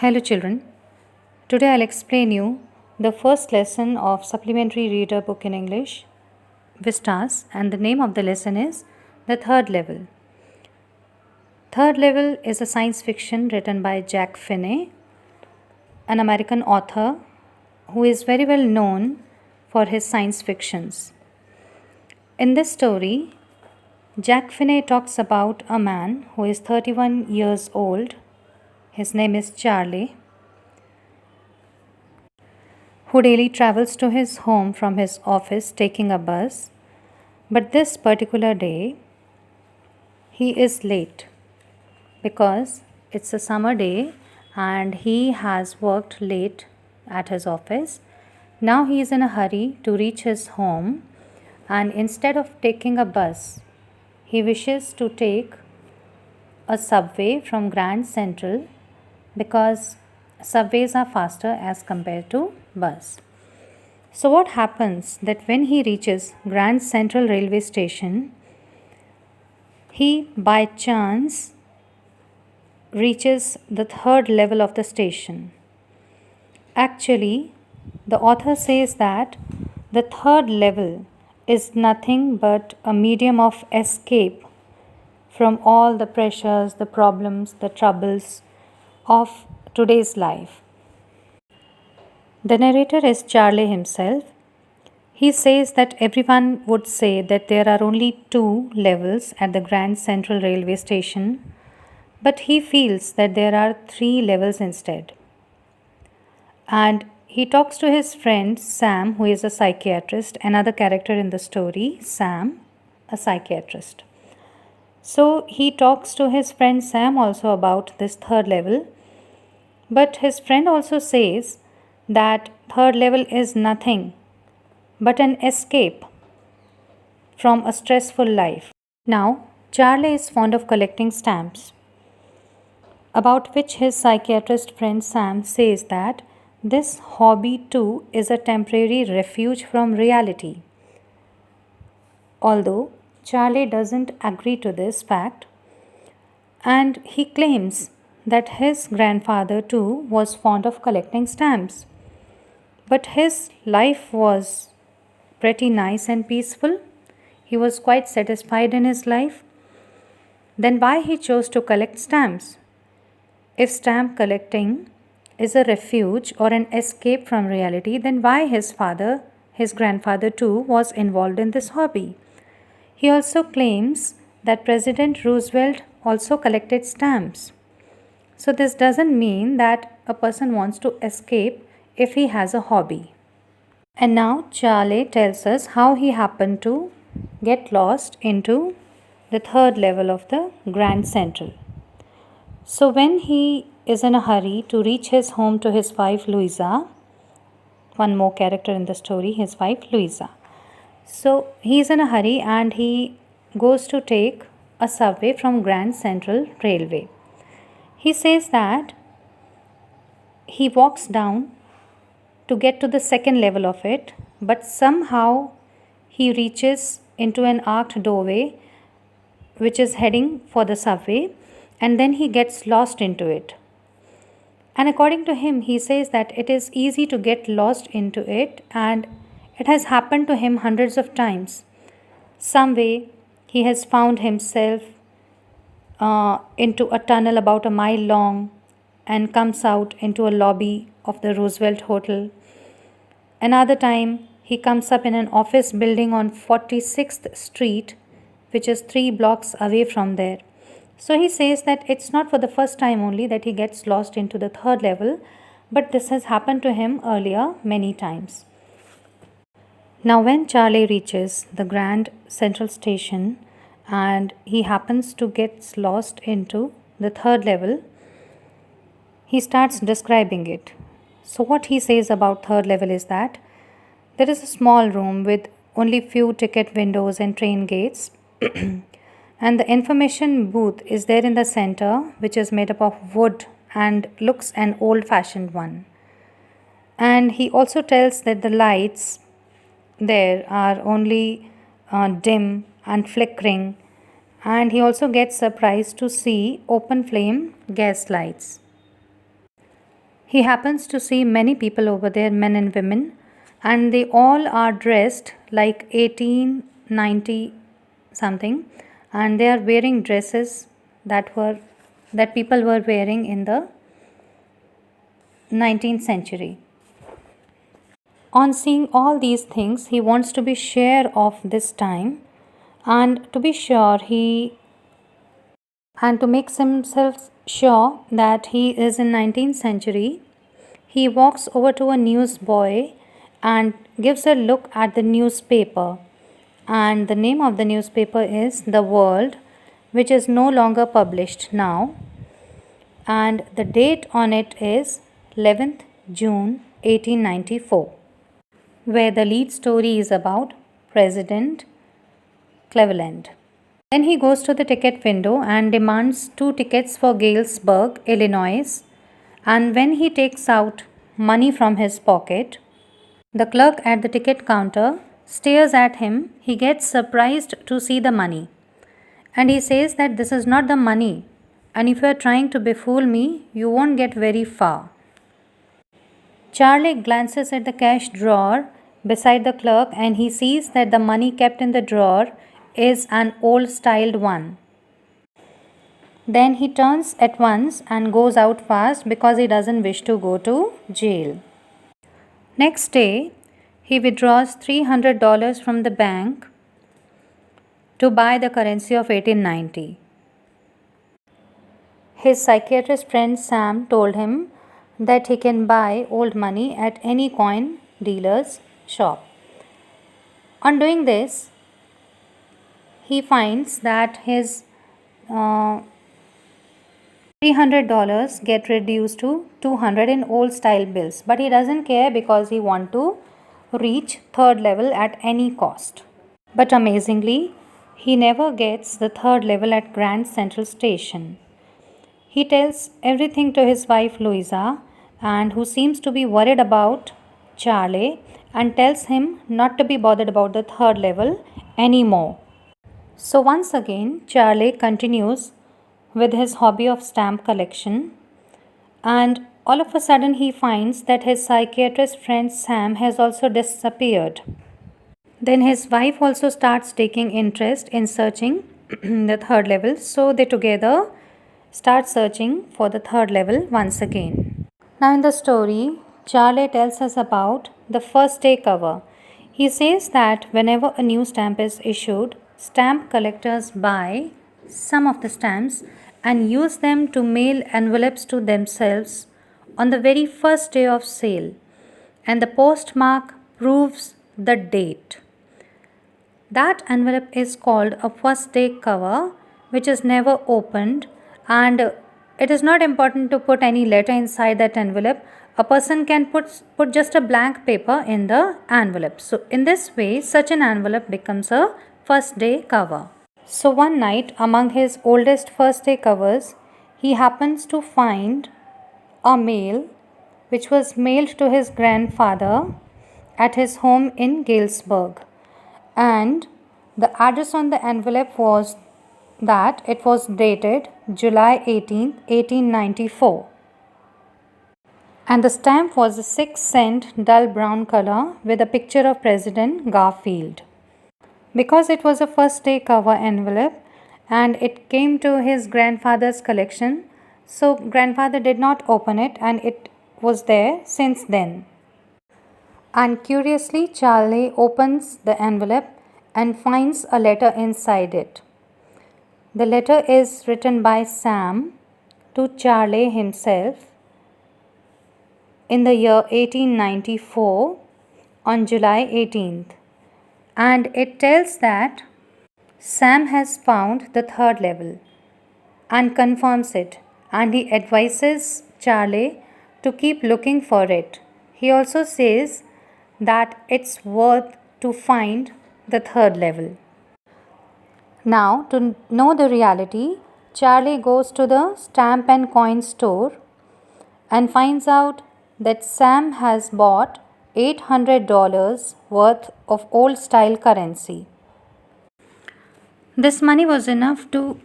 Hello children. Today I'll explain you the first lesson of supplementary reader book in English, Vistas, and the name of the lesson is The Third Level. Third Level is a science fiction written by Jack Finney, an American author who is very well known for his science fictions. In this story, Jack Finney talks about a man who is 31 years old. His name is Charlie, who daily travels to his home from his office taking a bus. But this particular day, he is late because it's a summer day and he has worked late at his office. Now he is in a hurry to reach his home, and instead of taking a bus, he wishes to take a subway from Grand Central because subways are faster as compared to bus. So what happens that when he reaches Grand Central railway station, he by chance reaches the third level of the station. Actually, the author says that the third level is nothing but a medium of escape from all the pressures, the problems, the troubles of today's life. The narrator is Charlie himself. He says that everyone would say that there are only two levels at the Grand Central Railway Station, but he feels that there are three levels instead. And he talks to his friend Sam, who is a psychiatrist, another character in the story, Sam, a psychiatrist. So he talks to his friend Sam also about this third level, but his friend also says that third level is nothing but an escape from a stressful life. Now, Charlie is fond of collecting stamps, about which his psychiatrist friend Sam says that this hobby too is a temporary refuge from reality. Although Charlie doesn't agree to this fact, and he claims that his grandfather too was fond of collecting stamps. But his life was pretty nice and peaceful. He was quite satisfied in his life. Then why he chose to collect stamps? If stamp collecting is a refuge or an escape from reality, then why his grandfather too, was involved in this hobby? He also claims that President Roosevelt also collected stamps. So this doesn't mean that a person wants to escape if he has a hobby. And now Charlie tells us how he happened to get lost into the third level of the Grand Central. So when he is in a hurry to reach his home to his wife Louisa, one more character in the story, his wife Louisa. So he is in a hurry and he goes to take a subway from Grand Central Railway. He says that he walks down to get to the second level of it, but somehow he reaches into an arched doorway which is heading for the subway, and then he gets lost into it. And according to him, he says that it is easy to get lost into it, and it has happened to him hundreds of times. Some way he has found himself into a tunnel about a mile long and comes out into a lobby of the Roosevelt Hotel. Another time he comes up in an office building on 46th Street, which is 3 blocks away from there. So he says that it's not for the first time only that he gets lost into the third level, but this has happened to him earlier many times. Now when Charlie reaches the Grand Central Station and he happens to get lost into the third level, he starts describing it. So what he says about third level is that there is a small room with only few ticket windows and train gates and the information booth is there in the center, which is made up of wood and looks an old-fashioned one. And he also tells that the lights there are only dim and flickering, and he also gets surprised to see open flame gas lights. He happens to see many people over there, men and women, and they all are dressed like 1890 something, and they are wearing dresses that people were wearing in the 19th century. On seeing all these things, he wants to be sure of this time, and to be sure he and to make himself sure that he is in 19th century, he walks over to a newsboy and gives a look at the newspaper. And the name of the newspaper is The World, which is no longer published now. And the date on it is 11th June 1894, where the lead story is about President Cleveland. Then he goes to the ticket window and demands 2 tickets for Galesburg, Illinois. And when he takes out money from his pocket, the clerk at the ticket counter stares at him. He gets surprised to see the money. And he says that this is not the money. And if you are trying to befool me, you won't get very far. Charlie glances at the cash drawer beside the clerk and he sees that the money kept in the drawer is an old styled one. Then he turns at once and goes out fast because he doesn't wish to go to jail. Next day, he withdraws $300 from the bank to buy the currency of 1890. His psychiatrist friend Sam told him that he can buy old money at any coin dealer's shop. On doing this, he finds that his $300 get reduced to $200 in old style bills, but he doesn't care because he wants to reach third level at any cost. But amazingly, he never gets the third level at Grand Central Station. He tells everything to his wife Louisa, and who seems to be worried about Charlie, and tells him not to be bothered about the third level anymore. So once again, Charlie continues with his hobby of stamp collection, and all of a sudden he finds that his psychiatrist friend Sam has also disappeared. Then his wife also starts taking interest in searching the third level, so they together start searching for the third level once again. Now in the story, Charlie tells us about the first day cover. He says that whenever a new stamp is issued, stamp collectors buy some of the stamps and use them to mail envelopes to themselves on the very first day of sale, and the postmark proves the date. That envelope is called a first day cover, which is never opened, and it is not important to put any letter inside that envelope. A person can put just a blank paper in the envelope. So in this way, such an envelope becomes a first day cover. So one night, among his oldest first day covers, he happens to find a mail which was mailed to his grandfather at his home in Galesburg. And the address on the envelope was that it was dated July 18th, 1894. And the stamp was a 6-cent dull brown color with a picture of President Garfield. Because it was a first day cover envelope and it came to his grandfather's collection, so grandfather did not open it and it was there since then. And curiously, Charlie opens the envelope and finds a letter inside it. The letter is written by Sam to Charlie himself in the year 1894 on July 18th. And it tells that Sam has found the third level and confirms it, and he advises Charlie to keep looking for it. He also says that it's worth to find the third level. Now, to know the reality, Charlie goes to the stamp and coin store and finds out that Sam has bought $800 worth of old style currency. This money was enough to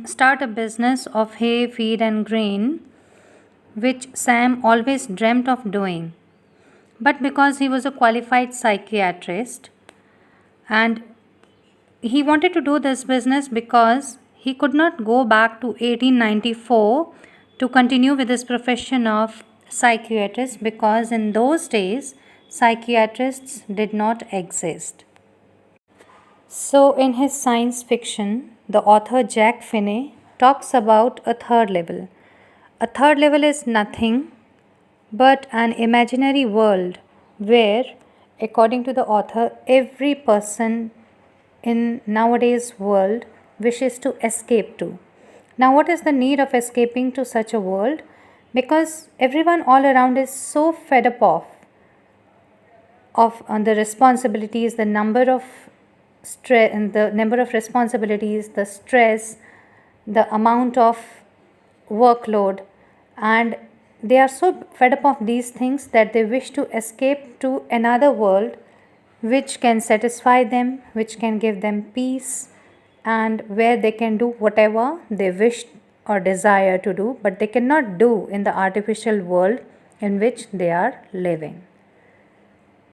start a business of hay, feed, and grain which Sam always dreamt of doing. But because he was a qualified psychiatrist and he wanted to do this business because he could not go back to 1894 to continue with his profession of psychiatrist, because in those days psychiatrists did not exist. So, in his science fiction, the author Jack Finney talks about a third level. A third level is nothing but an imaginary world where, according to the author, every person in nowadays world wishes to escape to. Now, what is the need of escaping to such a world? Because everyone all around is so fed up of the responsibilities, the number of stress, and the number of responsibilities, the stress, the amount of workload, and they are so fed up of these things that they wish to escape to another world which can satisfy them, which can give them peace, and where they can do whatever they wish or desire to do, but they cannot do in the artificial world in which they are living.